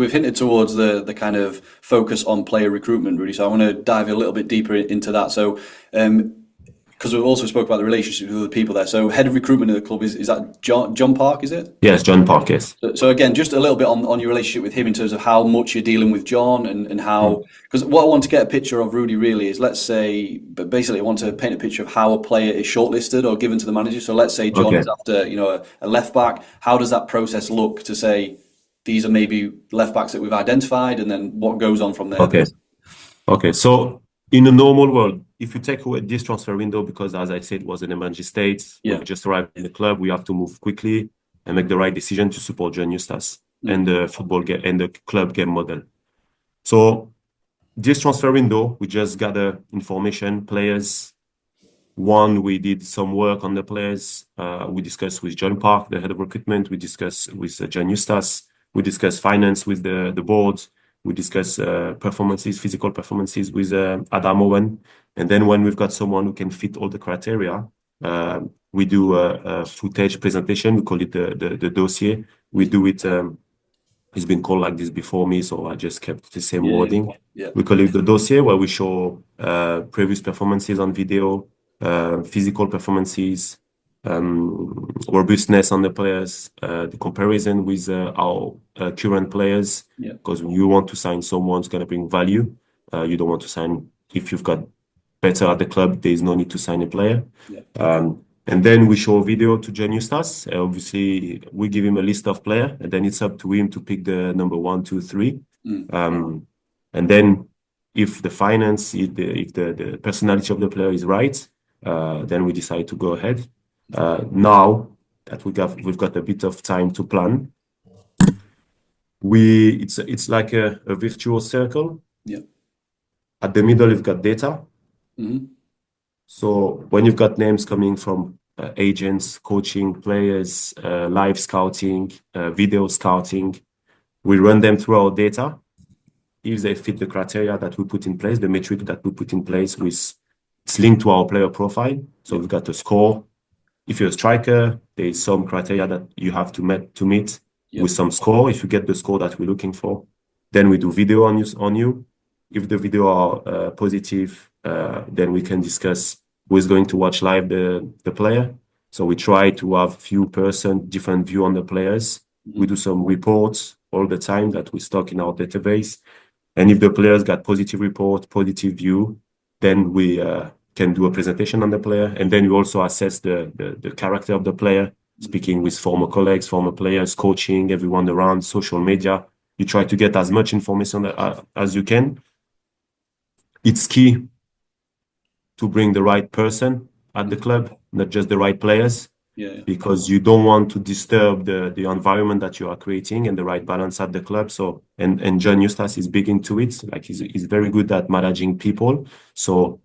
We've hinted towards the kind of focus on player recruitment, Rudy. So I want to dive a little bit deeper into that. So, because we've also spoke about the relationship with other people there. So, head of recruitment at the club is that John Park? Is it? Yes, John Park, yes. So again, just a little bit on your relationship with him in terms of how much you're dealing with John and Mm. how, because what I want to get a picture of Rudy really is, let's say, but basically I want to paint a picture of how a player is shortlisted or given to the manager. So let's say John Okay. is after, a left back. How does that process look to say these are maybe left backs that we've identified, and then what goes on from there, Okay. basically? Okay. So in a normal world, if you take away this transfer window, because as I said, it was an emergency state, Yeah. we've just arrived in the club, we have to move quickly and make the right decision to support John Eustace and the football game and the club game model. So this transfer window, we just gather information, players. One, we did some work on the players. We discussed with John Park, the head of recruitment. We discussed with John Eustace. We discussed finance with the board. We discuss performances, physical performances with Adam Owen. And then when we've got someone who can fit all the criteria, we do a footage presentation. We call it the dossier. We do it. It's been called like this before me, so I just kept the same Yeah, wording. yeah, We call it the dossier, where we show previous performances on video, physical performances, robustness on the players, the comparison with our current players, yeah, because you want to sign someone who's going to bring value. You don't want to sign if you've got better at the club. There is no need to sign a player. yeah, And then we show a video to John Eustace. Obviously, we give him a list of players, and then it's up to him to pick the number 1, 2, 3. And then if the finance, if the personality of the player is right, then we decide to go ahead. Now that we've got a bit of time to plan, it's like a virtual circle. yeah. At the middle, you've got data. So when you've got names coming from agents, coaching, players, live scouting, video scouting, we run them through our data. If they fit the criteria that we put in place, the metric that we put in place, it's linked to our player profile. So we've got a score. If you're a striker, there is some criteria that you have to meet with some score. If you get the score that we're looking for, then we do video on you. If the video are positive, then we can discuss who is going to watch live the player. So we try to have few different view on the players. We do some reports all the time that we stock in our database. And if the players got positive report, positive view, then we can do a presentation on the player. And then we also assess the character of the player, speaking with former colleagues, former players, coaching, everyone around, social media. You try to get as much information as you can. It's key to bring the right person at the club, not just the right players, because you don't want to disturb the environment that you are creating and the right balance at the club. So, and John Eustace is big into it. Like he's very good at managing people. So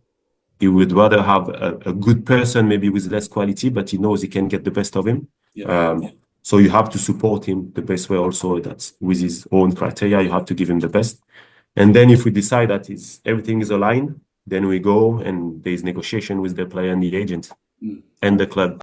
he would rather have a good person, maybe with less quality, but he knows he can get the best of him. So you have to support him the best way also. That's with his own criteria, you have to give him the best. And then if we decide that everything is aligned, then we go and there's negotiation with the player and the agent and the club.